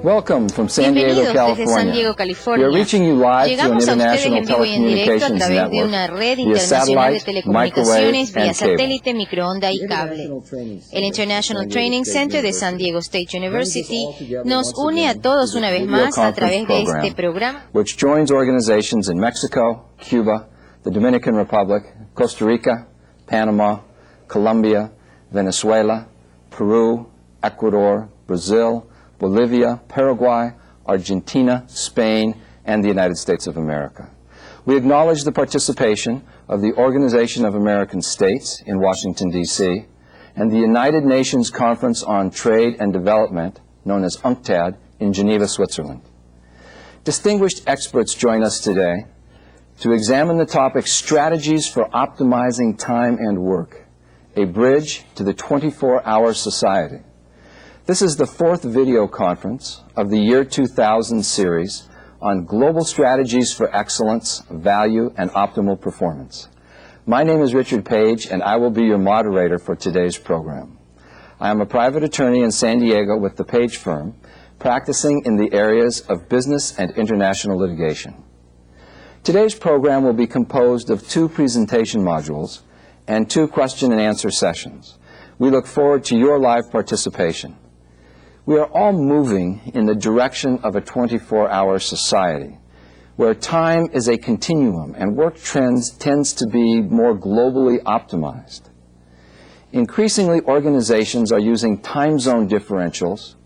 Welcome from San Diego, Bienvenidos desde San Diego, California. We are California. reaching you live through an Llegamos a ustedes international en vivo y en directo a telecommunications través de una network red via internacional de satellite, telecomunicaciones microwave, vía and cable. satélite, microonda y cable. El International Training Center de San Diego State University nos une a todos una vez más a través de este programa, which joins organizations in Mexico, Cuba, the Dominican Republic, Costa Rica, Panama, Colombia, Venezuela, Peru, Ecuador, Brazil, Bolivia, Paraguay, Argentina, Spain, and the United States of America. We acknowledge the participation of the Organization of American States in Washington, D.C., and the United Nations Conference on Trade and Development, known as UNCTAD, in Geneva, Switzerland. Distinguished experts join us today to examine the topic Strategies for Optimizing Time and Work, a Bridge to the 24-Hour Society. This is the fourth video conference of the Year 2000 series on global strategies for excellence, value, and optimal performance. My name is Richard Page, and I will be your moderator for today's program. I am a private attorney in San Diego with the Page firm, practicing in the areas of business and international litigation. Today's program will be composed of 2 presentation modules and 2 question and answer sessions. We look forward to your live participation. We are all moving in the direction of a 24-hour society, where time is a continuum and work tends to be more globally optimized. Increasingly, organizations are using time zone differentials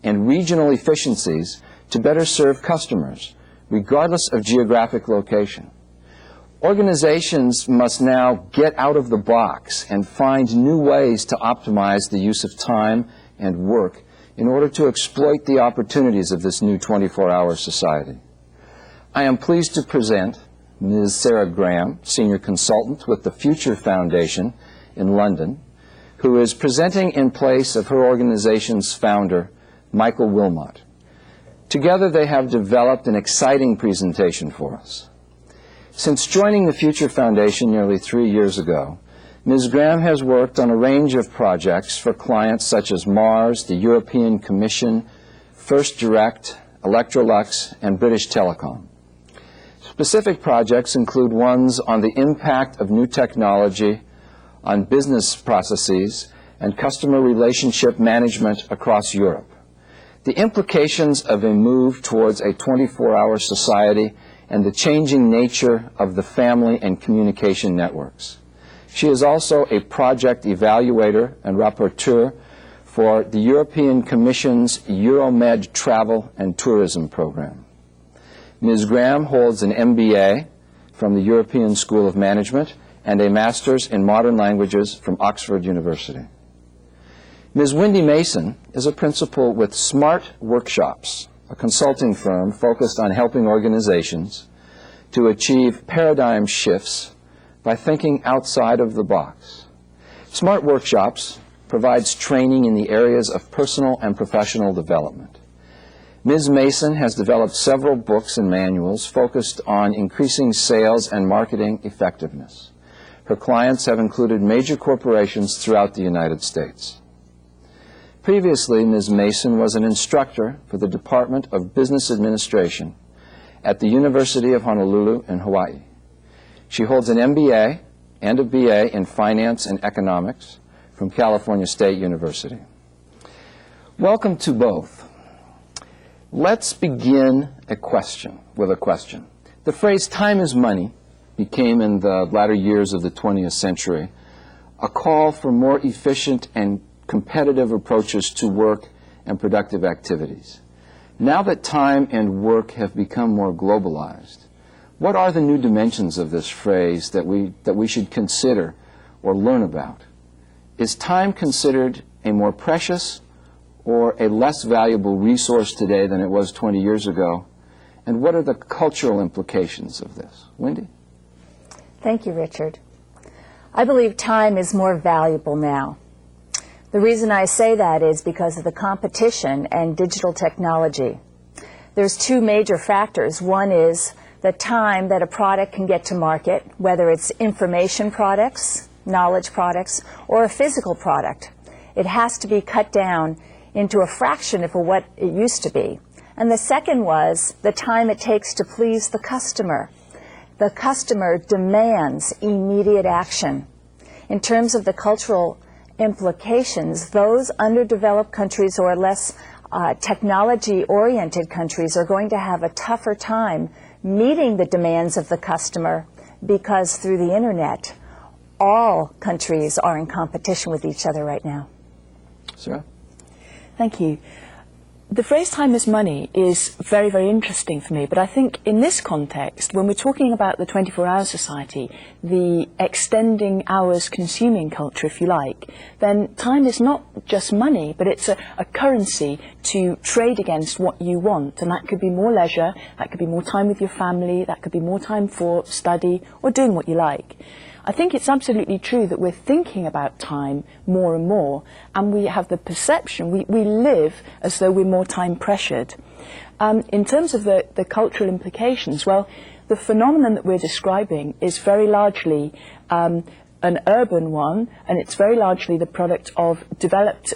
and regional efficiencies to better serve customers, regardless of geographic location. Organizations must now get out of the box and find new ways to optimize the use of time and work in order to exploit the opportunities of this new 24-hour society. I am pleased to present Ms. Sarah Graham, Senior Consultant with the Future Foundation in London, who is presenting in place of her organization's founder, Michael Willmott. Together they have developed an exciting presentation for us. Since joining the Future Foundation nearly 3 years ago, Ms. Graham has worked on a range of projects for clients such as Mars, the European Commission, First Direct, Electrolux, and British Telecom. Specific projects include ones on the impact of new technology on business processes and customer relationship management across Europe, the implications of a move towards a 24-hour society, and the changing nature of the family and communication networks. She is also a project evaluator and rapporteur for the European Commission's Euromed Travel and Tourism Program. Ms. Graham holds an MBA from the European School of Management and a Master's in Modern Languages from Oxford University. Ms. Wendee Mason is a principal with Smart Workshops, a consulting firm focused on helping organizations to achieve paradigm shifts by thinking outside of the box. Smart Workshops provides training in the areas of personal and professional development. Ms. Mason has developed several books and manuals focused on increasing sales and marketing effectiveness. Her clients have included major corporations throughout the United States. Previously, Ms. Mason was an instructor for the Department of Business Administration at the University of Honolulu in Hawaii. She holds an MBA and a BA in Finance and Economics from California State University. Welcome to both. Let's begin with a question. The phrase "time is money" became in the latter years of the 20th century a call for more efficient and competitive approaches to work and productive activities. Now that time and work have become more globalized, what are the new dimensions of this phrase that we should consider or learn about? Is time considered a more precious or a less valuable resource today than it was 20 years ago? And what are the cultural implications of this? Wendee? Thank you, Richard. I believe time is more valuable now. The reason I say that is because of the competition and digital technology. There's 2 major factors. One is the time that a product can get to market, whether it's information products, knowledge products, or a physical product. It has to be cut down into a fraction of what it used to be. And the second was the time it takes to please the customer. The customer demands immediate action. In terms of the cultural implications, those underdeveloped countries or less technology-oriented countries are going to have a tougher time meeting the demands of the customer because through the internet, all countries are in competition with each other right now. Sarah? Thank you. The phrase time is money is very, very interesting for me, but I think in this context, when we're talking about the 24-hour society, the extending hours consuming culture, if you like, then time is not just money, but it's a currency to trade against what you want. And that could be more leisure, that could be more time with your family, that could be more time for study or doing what you like. I think it's absolutely true that we're thinking about time more and more, and we have the perception, we live as though we're more time pressured. In terms of the cultural implications, well, the phenomenon that we're describing is very largely an urban one, and it's very largely the product of developed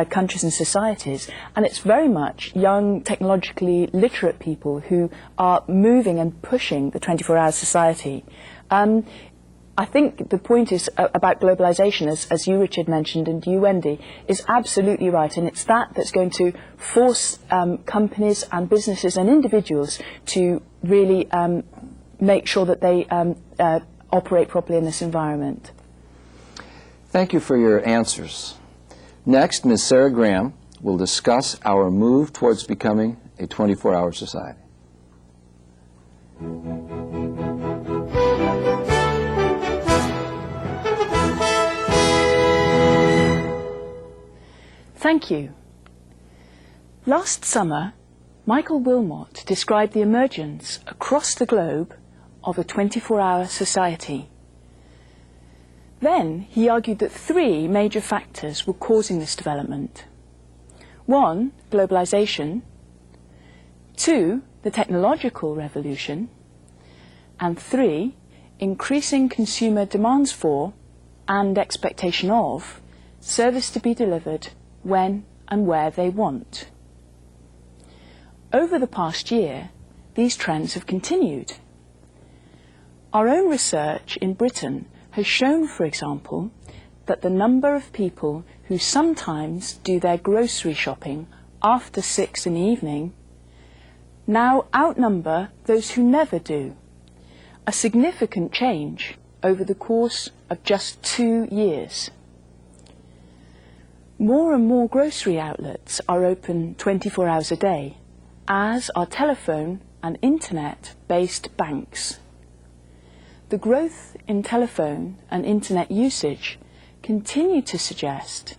countries and societies, and it's very much young, technologically literate people who are moving and pushing the 24-hour society. I think the point is about globalization, as you, Richard, mentioned, and you, Wendee, is absolutely right. And it's that's going to force companies and businesses and individuals to really make sure that they operate properly in this environment. Thank you for your answers. Next, Ms. Sarah Graham will discuss our move towards becoming a 24-hour society. Thank you. Last summer, Michael Willmott described the emergence across the globe of a 24-hour society. Then he argued that three major factors were causing this development. 1, globalization. 2, the technological revolution. And 3, increasing consumer demands for and expectation of service to be delivered when and where they want. Over the past year, these trends have continued. Our own research in Britain has shown, for example, that the number of people who sometimes do their grocery shopping after 6 in the evening now outnumber those who never do, a significant change over the course of just 2 years. More and more grocery outlets are open 24 hours a day, as are telephone and internet-based banks. The growth in telephone and internet usage continue to suggest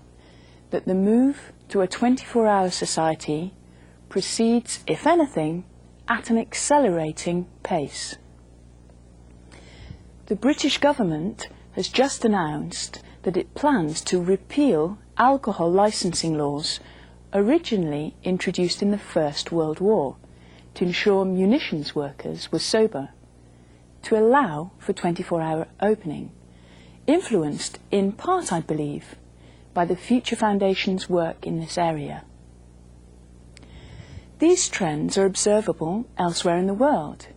that the move to a 24-hour society proceeds, if anything, at an accelerating pace. The British government has just announced that it plans to repeal alcohol licensing laws originally introduced in the First World War to ensure munitions workers were sober, to allow for 24-hour opening, influenced in part, I believe, by the Future Foundation's work in this area. These trends are observable elsewhere in the world.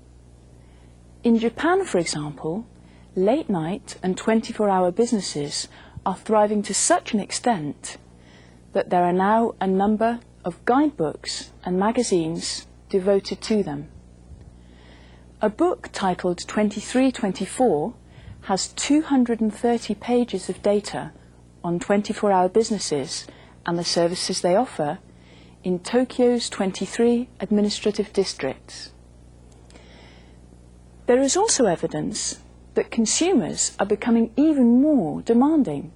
In Japan, for example, late-night and 24-hour businesses are thriving to such an extent that there are now a number of guidebooks and magazines devoted to them. A book titled 2324 has 230 pages of data on 24-hour businesses and the services they offer in Tokyo's 23 administrative districts. There is also evidence that consumers are becoming even more demanding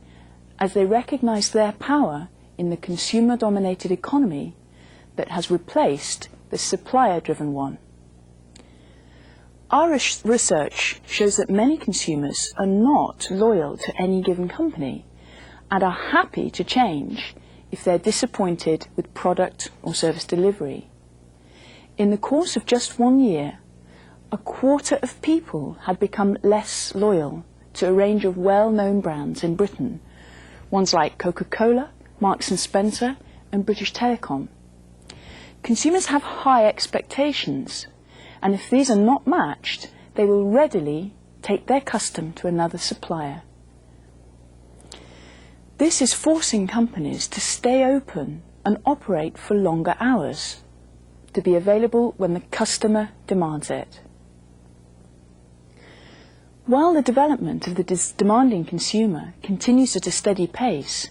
as they recognize their power in the consumer-dominated economy that has replaced the supplier-driven one. Our research shows that many consumers are not loyal to any given company and are happy to change if they're disappointed with product or service delivery. In the course of just 1 year, a quarter of people had become less loyal to a range of well-known brands in Britain, ones like Coca-Cola, Marks & Spencer, and British Telecom. Consumers have high expectations, and if these are not matched, they will readily take their custom to another supplier. This is forcing companies to stay open and operate for longer hours, to be available when the customer demands it. While the development of the demanding consumer continues at a steady pace,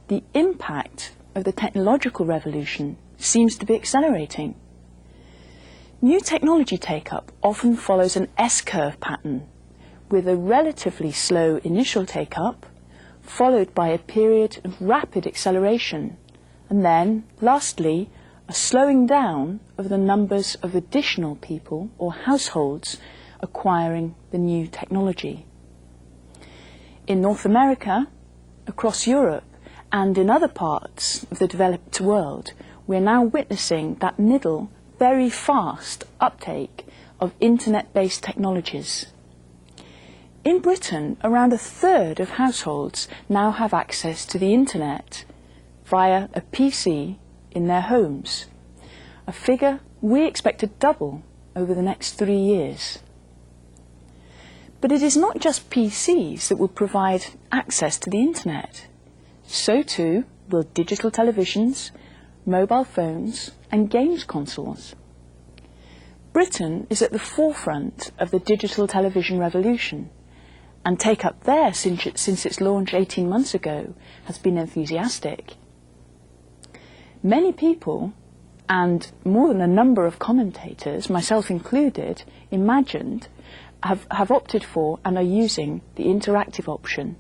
the impact of the technological revolution seems to be accelerating. New technology take-up often follows an S-curve pattern, with a relatively slow initial take-up, followed by a period of rapid acceleration, and then, lastly, a slowing down of the numbers of additional people or households acquiring the new technology. In North America, across Europe, and in other parts of the developed world, we are now witnessing that middle, very fast uptake of internet-based technologies. In Britain, around a third of households now have access to the internet via a PC in their homes, a figure we expect to double over the next 3 years. But it is not just PCs that will provide access to the internet. So too will digital televisions, mobile phones and games consoles. Britain is at the forefront of the digital television revolution, and take-up there since its launch 18 months ago has been enthusiastic. Many people, and more than a number of commentators, myself included, have opted for and are using the interactive option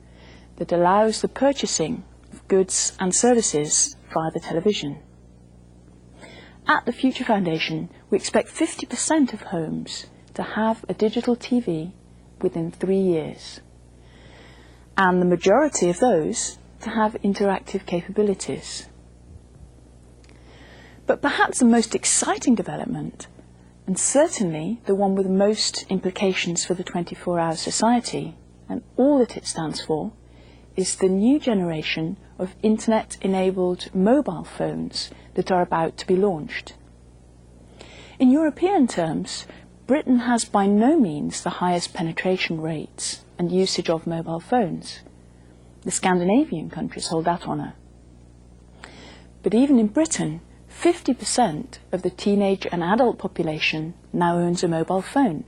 that allows the purchasing of goods and services via the television. At the Future Foundation, we expect 50% of homes to have a digital TV within 3 years, and the majority of those to have interactive capabilities. But perhaps the most exciting development, and certainly the one with most implications for the 24-hour society and all that it stands for, is the new generation of internet-enabled mobile phones that are about to be launched. In European terms, Britain has by no means the highest penetration rates and usage of mobile phones. The Scandinavian countries hold that honour. But even in Britain, 50% of the teenage and adult population now owns a mobile phone,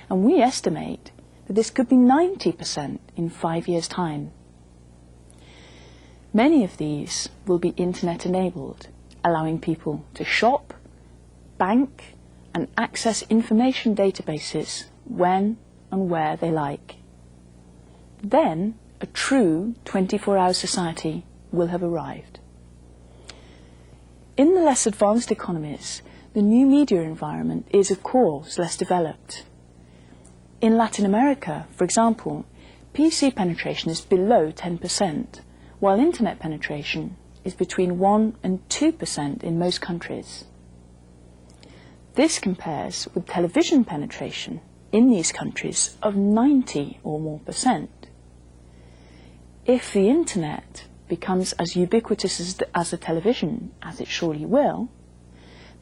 and we estimate that this could be 90% in 5 years' time. Many of these will be internet-enabled, allowing people to shop, bank, and access information databases when and where they like. Then a true 24-hour society will have arrived. In the less advanced economies, the new media environment is, of course, less developed. In Latin America, for example, PC penetration is below 10%, while internet penetration is between 1% and 2% in most countries. This compares with television penetration in these countries of 90 or more %. If the internet becomes as ubiquitous as the television, as it surely will,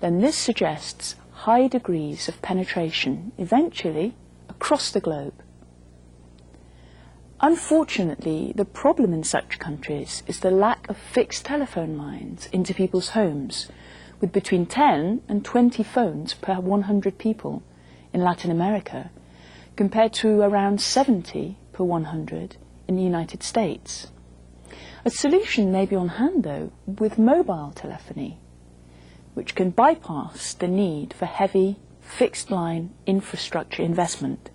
then this suggests high degrees of penetration eventually across the globe. Unfortunately, the problem in such countries is the lack of fixed telephone lines into people's homes, with between 10 and 20 phones per 100 people in Latin America, compared to around 70 per 100 in the United States. A solution may be on hand, though, with mobile telephony, which can bypass the need for heavy, fixed-line infrastructure investment.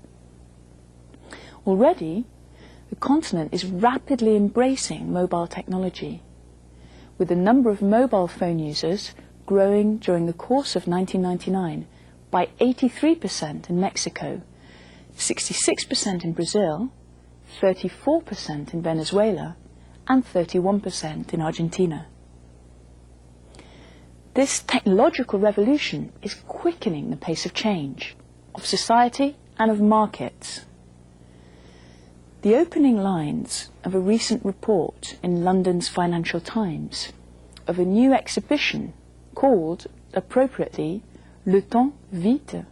Already, the continent is rapidly embracing mobile technology, with the number of mobile phone users growing during the course of 1999 by 83% in Mexico, 66% in Brazil, 34% in Venezuela, and 31% in Argentina. This technological revolution is quickening the pace of change, of society and of markets. The opening lines of a recent report in London's Financial Times of a new exhibition called, appropriately, Le Temps Vite,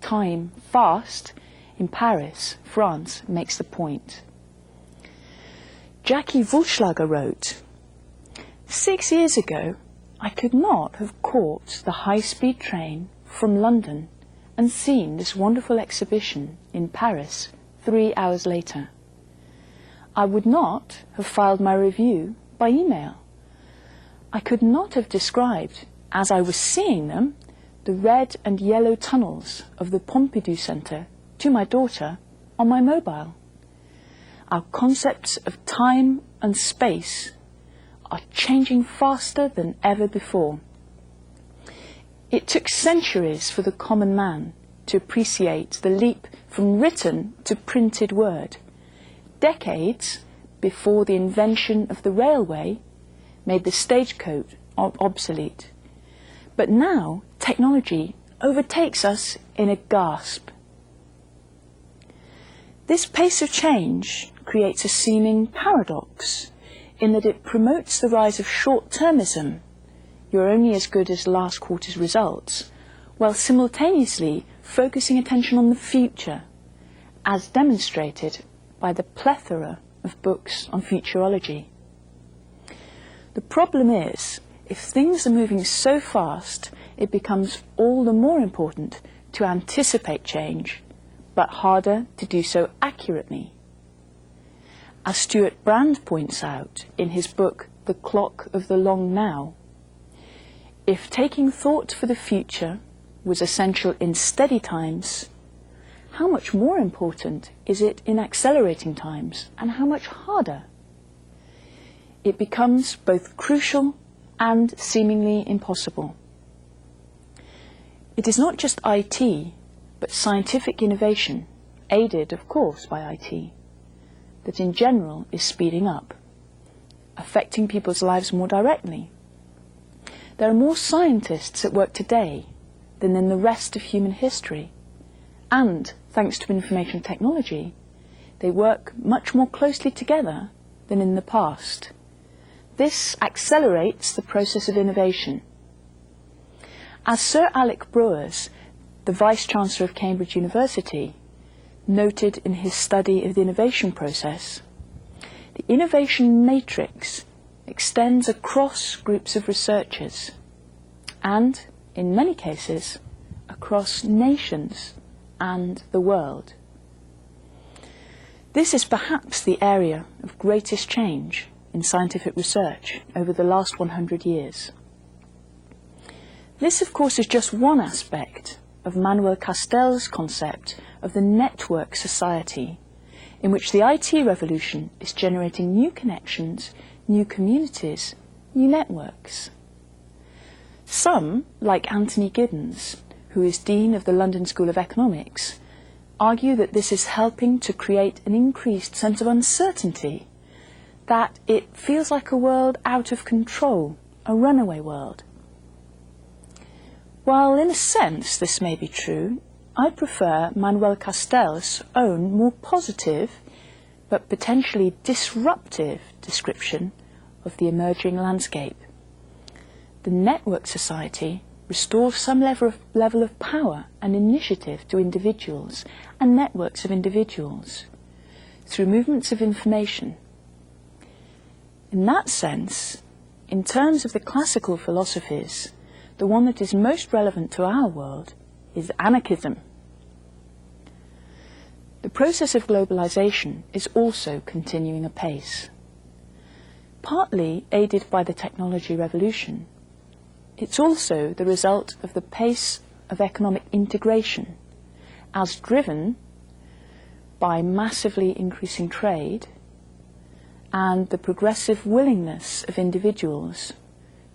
Time Fast, in Paris, France, makes the point. Jackie Vulschlager wrote, "6 years ago, I could not have caught the high-speed train from London and seen this wonderful exhibition in Paris 3 hours later. I would not have filed my review by email. I could not have described, as I was seeing them, the red and yellow tunnels of the Pompidou Centre to my daughter on my mobile. Our concepts of time and space are changing faster than ever before. It took centuries for the common man to appreciate the leap from written to printed word, decades before the invention of the railway made the stagecoach obsolete. But now technology overtakes us in a gasp. This pace of change creates a seeming paradox in that it promotes the rise of short-termism, you're only as good as last quarter's results, while simultaneously focusing attention on the future, as demonstrated by the plethora of books on futurology. The problem is, if things are moving so fast, it becomes all the more important to anticipate change, but harder to do so accurately. As Stuart Brand points out in his book The Clock of the Long Now, if taking thought for the future was essential in steady times, how much more important is it in accelerating times, and how much harder? It becomes both crucial and seemingly impossible. It is not just IT, but scientific innovation, aided of course by IT, that in general is speeding up, affecting people's lives more directly. There are more scientists at work today than in the rest of human history, and thanks to information technology, they work much more closely together than in the past. This accelerates the process of innovation. As Sir Alec Brewers, the Vice-Chancellor of Cambridge University, noted in his study of the innovation process, the innovation matrix extends across groups of researchers and, in many cases, across nations and the world. This is perhaps the area of greatest change in scientific research over the last 100 years. This, of course, is just one aspect of Manuel Castell's concept of the network society, in which the IT revolution is generating new connections, new communities, new networks. Some, like Anthony Giddens, who is Dean of the London School of Economics, argue that this is helping to create an increased sense of uncertainty, that it feels like a world out of control, a runaway world. While in a sense this may be true, I prefer Manuel Castell's own more positive but potentially disruptive description of the emerging landscape. The network society restores some level of power and initiative to individuals and networks of individuals through movements of information. In that sense, in terms of the classical philosophies, the one that is most relevant to our world is anarchism. The process of globalization is also continuing apace. Partly aided by the technology revolution, it's also the result of the pace of economic integration as driven by massively increasing trade and the progressive willingness of individuals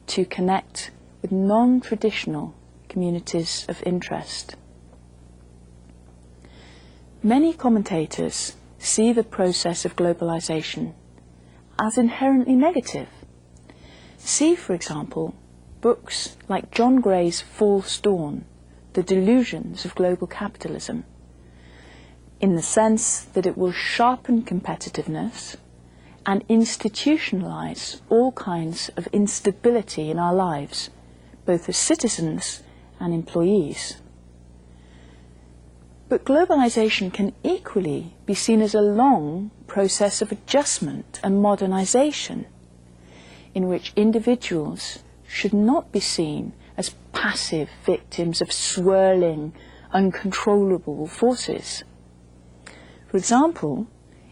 to connect with non-traditional communities of interest. Many commentators see the process of globalization as inherently negative. See, for example, books like John Gray's False Dawn, The Delusions of Global Capitalism, in the sense that it will sharpen competitiveness and institutionalize all kinds of instability in our lives, both as citizens and employees. But globalization can equally be seen as a long process of adjustment and modernization, in which individuals should not be seen as passive victims of swirling, uncontrollable forces. For example,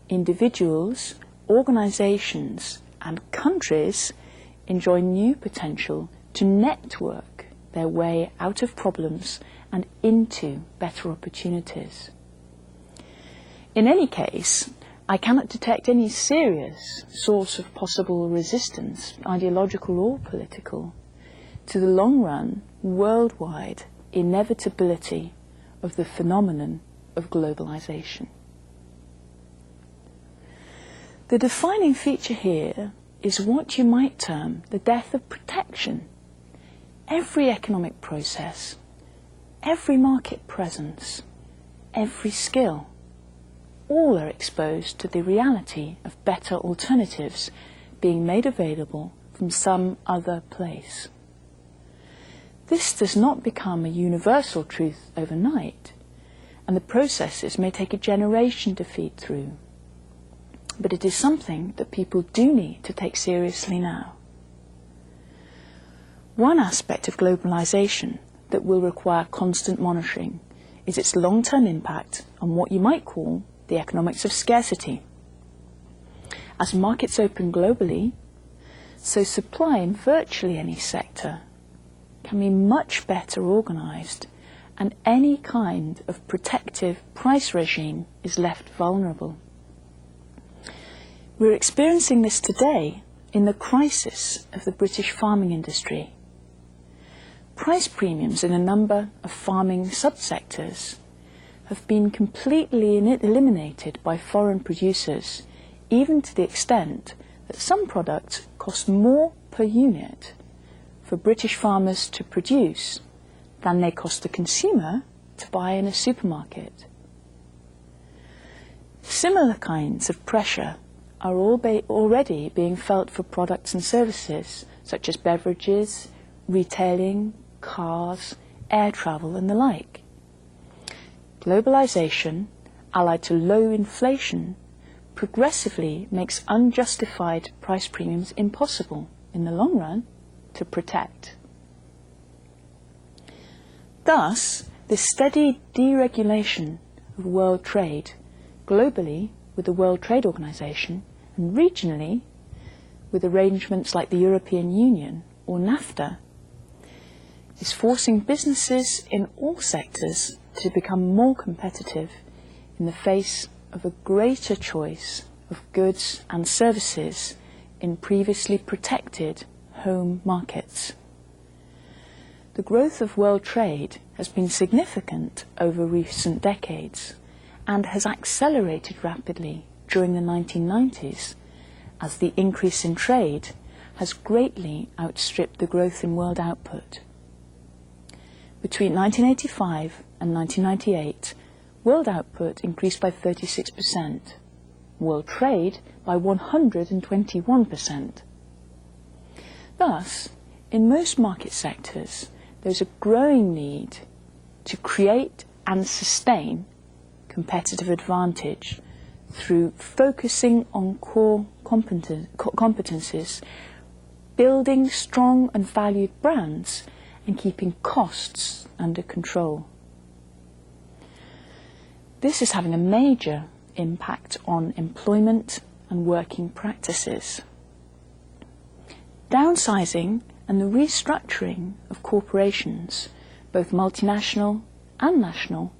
individuals, organizations, and countries enjoy new potential to network their way out of problems and into better opportunities. In any case, I cannot detect any serious source of possible resistance, ideological or political, to the long-run, worldwide inevitability of the phenomenon of globalization. The defining feature here is what you might term the death of protection. Every economic process, every market presence, every skill, all are exposed to the reality of better alternatives being made available from some other place. This does not become a universal truth overnight, and the processes may take a generation to feed through. But it is something that people do need to take seriously now. One aspect of globalization that will require constant monitoring is its long-term impact on what you might call the economics of scarcity. As markets open globally, so supply in virtually any sector can be much better organized, and any kind of protective price regime is left vulnerable. We're experiencing this today in the crisis of the British farming industry. Price premiums in a number of farming subsectors have been completely eliminated by foreign producers, even to the extent that some products cost more per unit for British farmers to produce than they cost the consumer to buy in a supermarket. Similar kinds of pressure are already being felt for products and services such as beverages, retailing, cars, air travel and the like. Globalization, allied to low inflation, progressively makes unjustified price premiums impossible in the long run to protect. Thus, this steady deregulation of world trade, globally with the World Trade Organization and regionally with arrangements like the European Union or NAFTA, is forcing businesses in all sectors to become more competitive in the face of a greater choice of goods and services in previously protected home markets. The growth of world trade has been significant over recent decades and has accelerated rapidly during the 1990s as the increase in trade has greatly outstripped the growth in world output. Between 1985 and 1998, world output increased by 36%, world trade by 121%. Thus, in most market sectors, there's a growing need to create and sustain competitive advantage through focusing on core competencies, building strong and valued brands, and keeping costs under control. This is having a major impact on employment and working practices. Downsizing and the restructuring of corporations, both multinational and national,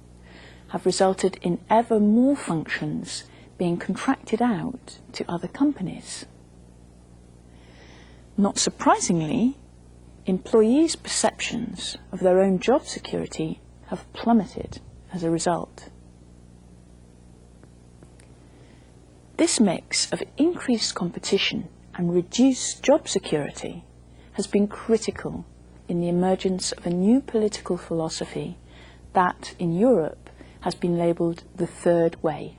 have resulted in ever more functions being contracted out to other companies. Not surprisingly, employees' perceptions of their own job security have plummeted as a result. This mix of increased competition and reduced job security has been critical in the emergence of a new political philosophy that, in Europe, has been labelled the third way.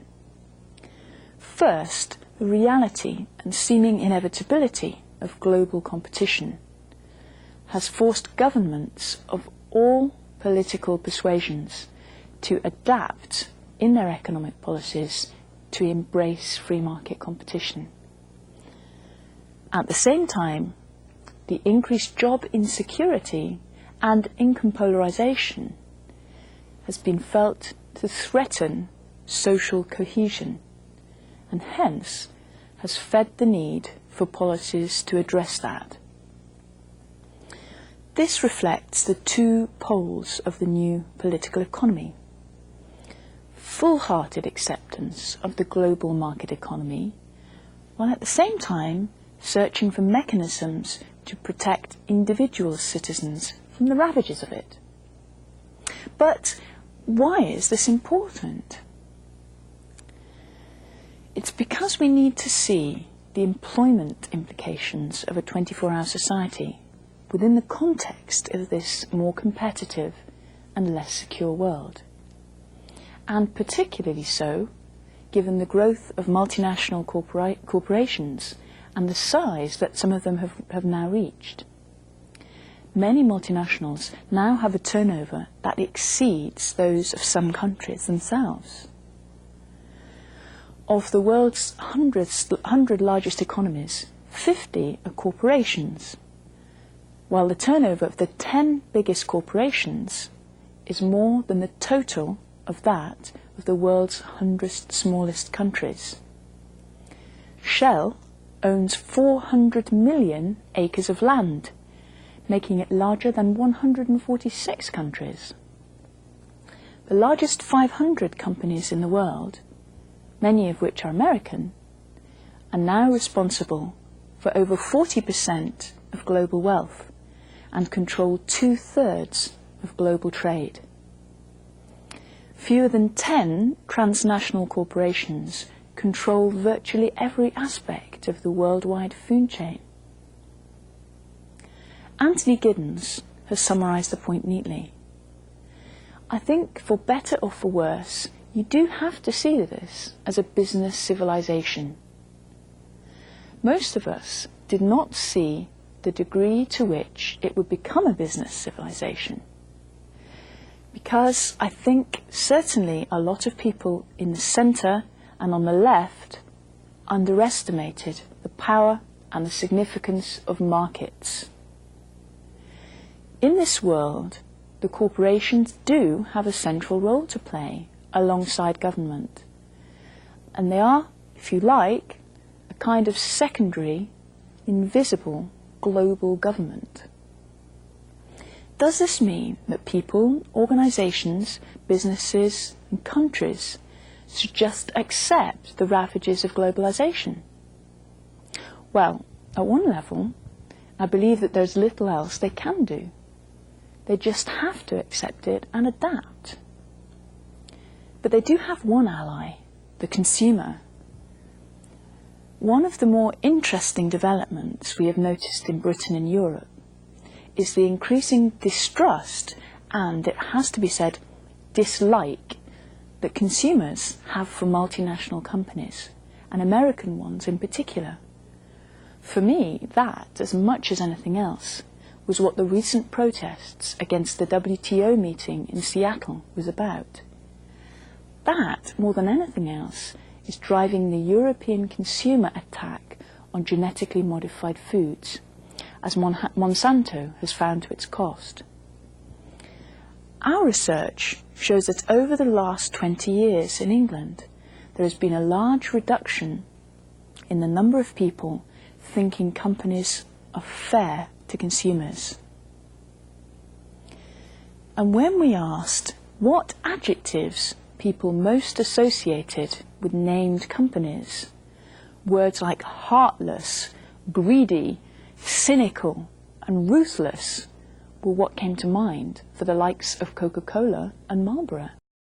First, the reality and seeming inevitability of global competition has forced governments of all political persuasions to adapt in their economic policies to embrace free market competition. At the same time, the increased job insecurity and income polarization has been felt to threaten social cohesion, and hence has fed the need for policies to address that. This reflects the two poles of the new political economy: full-hearted acceptance of the global market economy, while at the same time searching for mechanisms to protect individual citizens from the ravages of it. But why is this important? It's because we need to see the employment implications of a 24-hour society within the context of this more competitive and less secure world. And particularly so, given the growth of multinational corporations and the size that some of them have now reached. Many multinationals now have a turnover that exceeds those of some countries themselves. Of the world's 100 largest economies, 50 are corporations, while the turnover of the 10 biggest corporations is more than the total of that of the world's 100 smallest countries. Shell owns 400 million acres of land, making it larger than 146 countries. The largest 500 companies in the world, many of which are American, are now responsible for over 40% of global wealth and control 2/3 of global trade. Fewer than 10 transnational corporations control virtually every aspect of the worldwide food chain. Anthony Giddens has summarised the point neatly. I think, for better or for worse, you do have to see this as a business civilization. Most of us did not see the degree to which it would become a business civilization, because I think certainly a lot of people in the centre and on the left underestimated the power and the significance of markets. In this world, the corporations do have a central role to play alongside government, and they are, if you like, a kind of secondary, invisible global government. Does this mean that people, organisations, businesses and countries should just accept the ravages of globalisation? Well, at one level, I believe that there's little else they can do. They just have to accept it and adapt. But they do have one ally, the consumer. One of the more interesting developments we have noticed in Britain and Europe is the increasing distrust and, it has to be said, dislike that consumers have for multinational companies, and American ones in particular. For me, that, as much as anything else, was what the recent protests against the WTO meeting in Seattle was about. That, more than anything else, is driving the European consumer attack on genetically modified foods, as Monsanto has found to its cost. Our research shows that over the last 20 years in England, there has been a large reduction in the number of people thinking companies are fair to consumers. And when we asked what adjectives people most associated with named companies, words like heartless, greedy, cynical and ruthless were what came to mind for the likes of Coca-Cola and Marlboro.